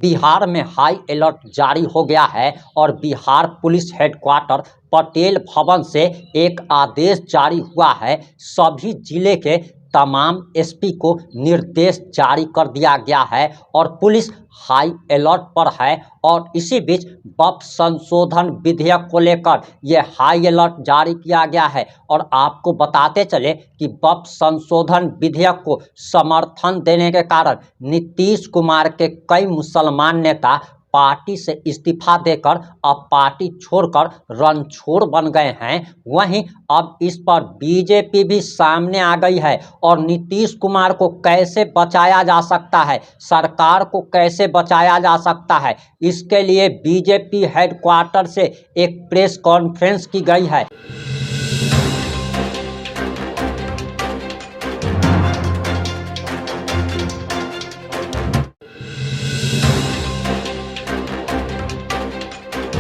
बिहार में high alert जारी हो गया है और बिहार पुलिस हेडक्वार्टर पटेल भवन से एक आदेश जारी हुआ है। सभी जिले के तमाम एसपी को निर्देश जारी कर दिया गया है और पुलिस हाई अलर्ट पर है। और इसी बीच वक्फ संशोधन विधेयक को लेकर यह हाई अलर्ट जारी किया गया है। और आपको बताते चले कि वक्फ संशोधन विधेयक को समर्थन देने के कारण नीतीश कुमार के कई मुसलमान नेता पार्टी से इस्तीफा देकर अब पार्टी छोड़कर रणछोड़ बन गए हैं। वहीं अब इस पर बीजेपी भी सामने आ गई है और नीतीश कुमार को कैसे बचाया जा सकता है, सरकार को कैसे बचाया जा सकता है, इसके लिए बीजेपी हेडक्वार्टर से एक प्रेस कॉन्फ्रेंस की गई है।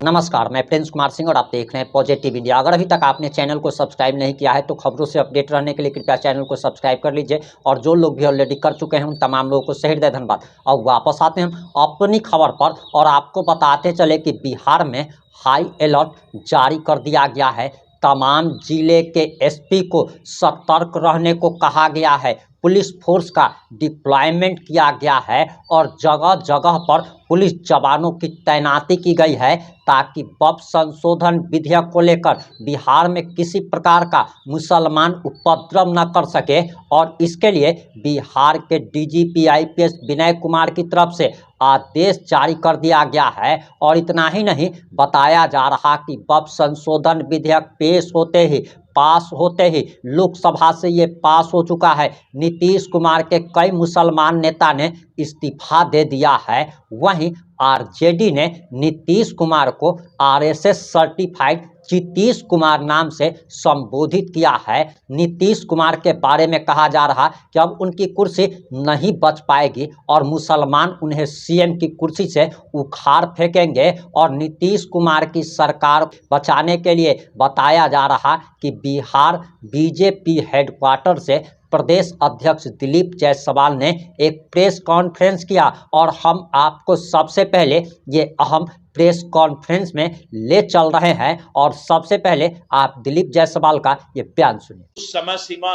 नमस्कार, मैं प्रिंस कुमार सिंह और आप देख रहे हैं पॉजिटिव इंडिया। अगर अभी तक आपने चैनल को सब्सक्राइब नहीं किया है तो खबरों से अपडेट रहने के लिए कृपया चैनल को सब्सक्राइब कर लीजिए। और जो लोग भी ऑलरेडी कर चुके हैं उन तमाम लोगों को हृदय धन्यवाद। और वापस आते हैं हम अपनी खबर पर और आपको बताते चले कि बिहार में हाई अलर्ट जारी कर दिया गया है। तमाम जिले के एसपी को सतर्क रहने को कहा गया है। पुलिस फोर्स का डिप्लॉयमेंट किया गया है और जगह जगह पर पुलिस जवानों की तैनाती की गई है ताकि वक्फ संशोधन विधेयक को लेकर बिहार में किसी प्रकार का मुसलमान उपद्रव न कर सके। और इसके लिए बिहार के डीजीपी आईपीएस विनय कुमार की तरफ से आदेश जारी कर दिया गया है। और इतना ही नहीं, बताया जा रहा कि वक्फ संशोधन विधेयक पेश होते ही पास होते ही लोकसभा से ये पास हो चुका है। नीतीश कुमार के कई मुसलमान नेता ने इस्तीफा दे दिया है। वहीं आरजेडी ने नीतीश कुमार को आरएसएस सर्टिफाइड नीतीश कुमार नाम से संबोधित किया है। नीतीश कुमार के बारे में कहा जा रहा कि अब उनकी कुर्सी नहीं बच पाएगी और मुसलमान उन्हें सीएम की कुर्सी से उखाड़ फेंकेंगे। और नीतीश कुमार की सरकार बचाने के लिए बताया जा रहा कि बिहार बीजेपी हेडक्वार्टर से प्रदेश अध्यक्ष दिलीप जायसवाल ने एक प्रेस कॉन्फ्रेंस किया और हम आपको सबसे पहले ये अहम प्रेस कॉन्फ्रेंस में ले चल रहे हैं। और सबसे पहले आप दिलीप जायसवाल का ये बयान सुनिए। उस समय सीमा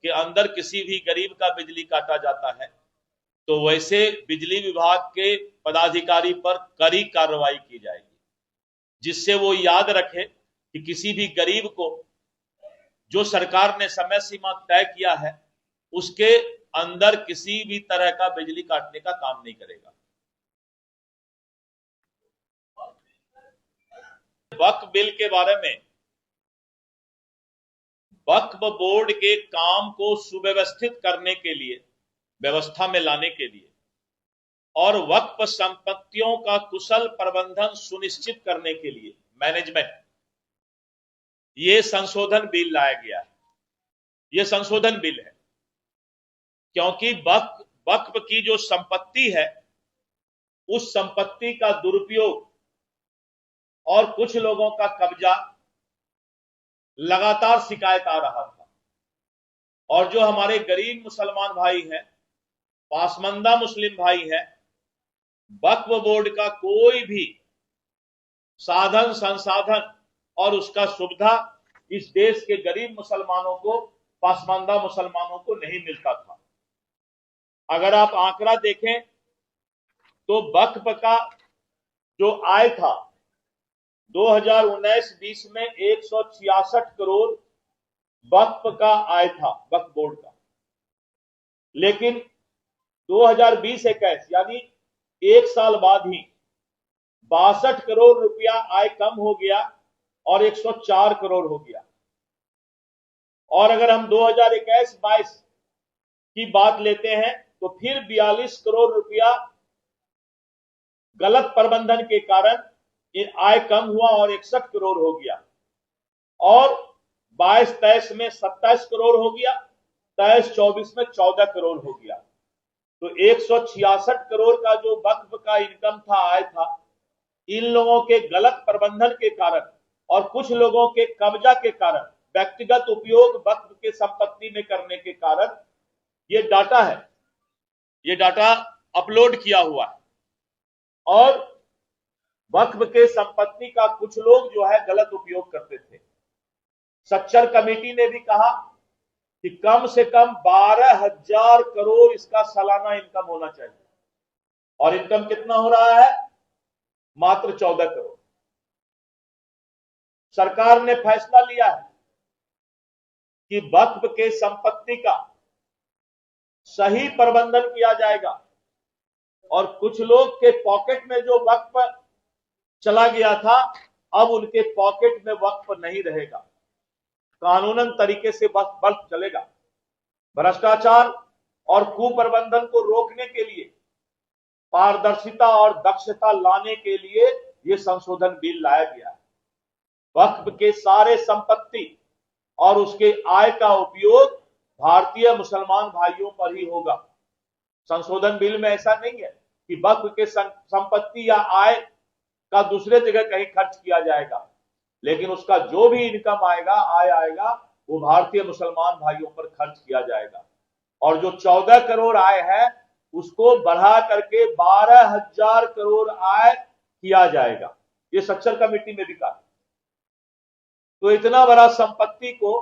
के अंदर किसी भी गरीब का बिजली काटा जाता है तो वैसे बिजली विभाग के पदाधिकारी पर कड़ी कार्रवाई की जाएगी, जिससे वो याद रखे कि किसी भी गरीब को जो सरकार ने समय सीमा तय किया है उसके अंदर किसी भी तरह का बिजली काटने का काम नहीं करेगा। वक्फ बिल के बारे में वक्फ बोर्ड के काम को सुव्यवस्थित करने के लिए, व्यवस्था में लाने के लिए और वक्फ संपत्तियों का कुशल प्रबंधन सुनिश्चित करने के लिए मैनेजमेंट, ये संशोधन बिल लाया गया है। ये संशोधन बिल है क्योंकि वक्फ की जो संपत्ति है उस संपत्ति का दुरुपयोग और कुछ लोगों का कब्जा लगातार शिकायत आ रहा था। और जो हमारे गरीब मुसलमान भाई हैं, पासमंदा मुस्लिम भाई हैं, वक्फ बोर्ड का कोई भी साधन संसाधन और उसका सुविधा इस देश के गरीब मुसलमानों को, पासमानदा मुसलमानों को नहीं मिलता था। अगर आप आंकड़ा देखें तो वक्फ का जो आय था 2019-20 में 166 करोड़ वक्फ का आय था, वक्फ बोर्ड का। लेकिन 2020-21 यानी एक साल बाद ही 62 करोड़ रुपया आय कम हो गया और 104 करोड़ हो गया। और अगर हम 2021-22 की बात लेते हैं तो फिर 42 करोड़ रुपया गलत प्रबंधन के कारण आय कम हुआ और 61 करोड़ हो गया। और 22-23 में 27 करोड़ हो गया, 23-24 में 14 करोड़ हो गया। तो 166 करोड़ का जो वक्फ का इनकम था, आय था, इन लोगों के गलत प्रबंधन के कारण और कुछ लोगों के कब्जा के कारण, व्यक्तिगत उपयोग वक्फ के संपत्ति में करने के कारण ये डाटा है, ये डाटा अपलोड किया हुआ है। और वक्फ के संपत्ति का कुछ लोग जो है गलत उपयोग करते थे। सच्चर कमेटी ने भी कहा कि कम से कम 12,000 करोड़ इसका सालाना इनकम होना चाहिए, और इनकम कितना हो रहा है? मात्र 14 करोड़। सरकार ने फैसला लिया है कि वक्फ के संपत्ति का सही प्रबंधन किया जाएगा, और कुछ लोग के पॉकेट में जो वक्फ चला गया था, अब उनके पॉकेट में वक्फ नहीं रहेगा, कानूनन तरीके से वक्फ चलेगा। भ्रष्टाचार और कुप्रबंधन को रोकने के लिए, पारदर्शिता और दक्षता लाने के लिए यह संशोधन बिल लाया गया है। वक्फ के सारे संपत्ति और उसके आय का उपयोग भारतीय मुसलमान भाइयों पर ही होगा। संशोधन बिल में ऐसा नहीं है कि वक्फ के संपत्ति या आय का दूसरे जगह कहीं खर्च किया जाएगा, लेकिन उसका जो भी इनकम आएगा, आय आएगा, वो भारतीय मुसलमान भाइयों पर खर्च किया जाएगा। और जो 14 करोड़ आय है उसको बढ़ा करके 12,000 करोड़ आय किया जाएगा। ये सच्चर कमेटी में भी कहा। तो इतना बड़ा संपत्ति को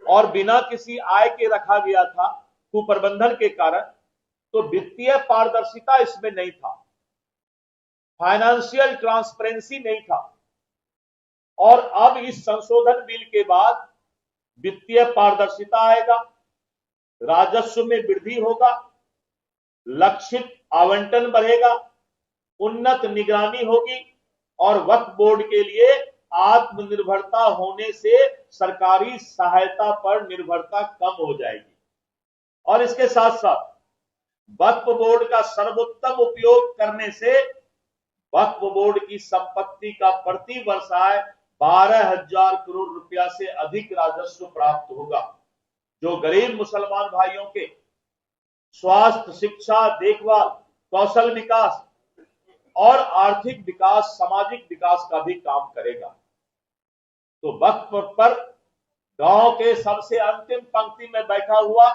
और बिना किसी आय के रखा गया था कुप्रबंधन के कारण, तो वित्तीय पारदर्शिता इसमें नहीं था, फाइनेंशियल ट्रांसपेरेंसी नहीं था। और अब इस संशोधन बिल के बाद वित्तीय पारदर्शिता आएगा, राजस्व में वृद्धि होगा, लक्षित आवंटन बढ़ेगा, उन्नत निगरानी होगी, और वक्फ बोर्ड के लिए आत्मनिर्भरता होने से सरकारी सहायता पर निर्भरता कम हो जाएगी। और इसके साथ साथ वक्फ बोर्ड का सर्वोत्तम उपयोग करने से वक्फ बोर्ड की संपत्ति का प्रति वर्ष आय 12,000 करोड़ रुपया से अधिक राजस्व प्राप्त होगा, जो गरीब मुसलमान भाइयों के स्वास्थ्य, शिक्षा, देखभाल, कौशल विकास और आर्थिक विकास, सामाजिक विकास का भी काम करेगा। तो वक्फ पर गांव के सबसे अंतिम पंक्ति में बैठा हुआ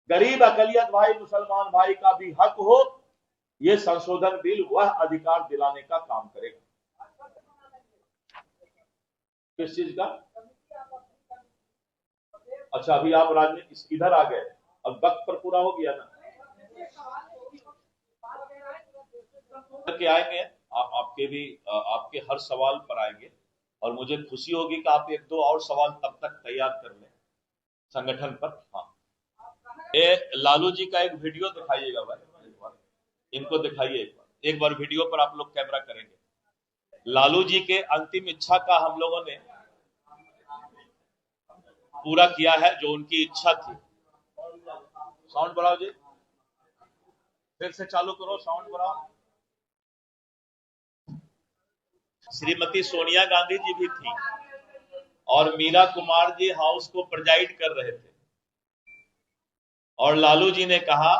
गरीब अकलियत भाई, मुसलमान भाई का भी हक हो, यह संशोधन बिल वह अधिकार दिलाने का काम करेगा। किस चीज का? अच्छा, अभी आप राजनीति इधर आ गए, अब वक्त पर पूरा हो गया ना। के आएंगे आपके हर सवाल पर आएंगे, और मुझे खुशी होगी कि आप 1-2 और सवाल तब तक तैयार कर लें संगठन पर। हाँ, ये लालू जी का एक वीडियो दिखाइएगा भाई, एक बार इनको दिखाइए। एक बार वीडियो पर आप लोग कैमरा करेंगे। लालू जी के अंतिम इच्छा का हम लोगों ने पूरा किया है, जो उनकी इच्छा थी। साउंड बढ़ाओ जी, फिर से चालू करो, साउंड बढ़ाओ। श्रीमती सोनिया गांधी जी भी थी और मीरा कुमार जी हाउस को प्रेजाइड कर रहे थे, और लालू जी ने कहा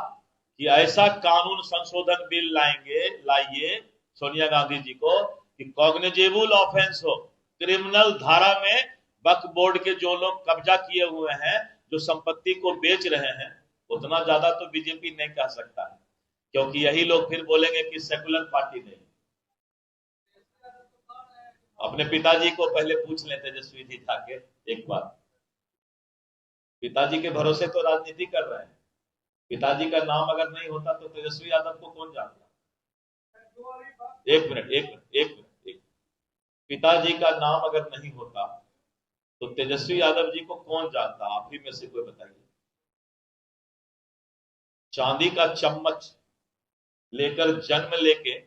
कि ऐसा कानून संशोधन बिल लाइए सोनिया गांधी जी को कि कॉग्निजेबल ऑफेंस हो, क्रिमिनल धारा में वक्फ बोर्ड के जो लोग कब्जा किए हुए हैं, जो संपत्ति को बेच रहे हैं, उतना ज्यादा तो बीजेपी नहीं कह सकता है, क्योंकि यही लोग फिर बोलेंगे कि सेकुलर पार्टी नहीं। अपने पिताजी को पहले पूछ लें तेजस्वी जी था के एक बार, पिताजी के भरोसे तो राजनीति कर रहे हैं। पिताजी का नाम अगर नहीं होता तो तेजस्वी यादव को कौन जानता? एक मिनट। पिताजी का नाम अगर नहीं होता तो तेजस्वी यादव जी को कौन जानता? आप ही में से कोई बताइए। चांदी का चम्मच लेकर जन्म लेके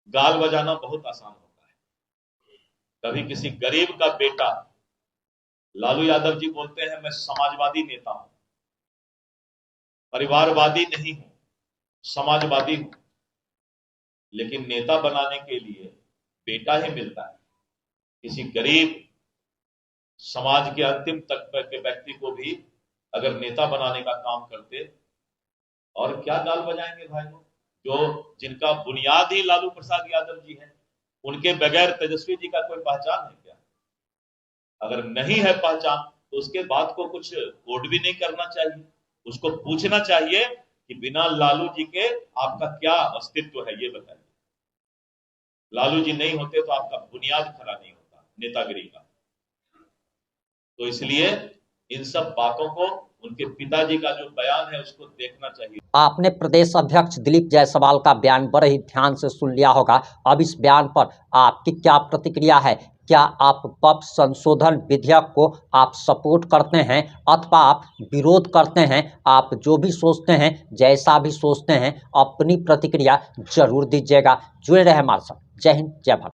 गाल बजाना बहुत आसान होता है। कभी किसी गरीब का बेटा, लालू यादव जी बोलते हैं मैं समाजवादी नेता हूं, परिवारवादी नहीं हूं, समाजवादी हूं, लेकिन नेता बनाने के लिए बेटा ही मिलता है। किसी गरीब समाज के अंतिम तक के व्यक्ति को भी अगर नेता बनाने का काम करते, और क्या गाल बजाएंगे भाई लोग, जो जिनका बुनियाद ही लालू प्रसाद यादव जी है। उनके बगैर तेजस्वी जी का कोई पहचान है क्या? अगर नहीं है पहचान तो उसके बाद को कुछ कोड भी नहीं करना चाहिए, उसको पूछना चाहिए कि बिना लालू जी के आपका क्या अस्तित्व है, ये बताइए। लालू जी नहीं होते तो आपका बुनियाद खड़ा नहीं होता नेतागिरी का। तो इसलिए इन सब बातों को, उनके पिताजी का जो बयान है उसको देखना चाहिए। आपने प्रदेश अध्यक्ष दिलीप जायसवाल का बयान बड़े ही ध्यान से सुन लिया होगा। अब इस बयान पर आपकी क्या प्रतिक्रिया है? क्या आप पब संशोधन विधेयक को आप सपोर्ट करते हैं अथवा आप विरोध करते हैं? आप जो भी सोचते हैं, जैसा भी सोचते हैं, अपनी प्रतिक्रिया जरूर दीजिएगा। जुड़े रहे हमारे साथ। जय हिंद, जय भारत।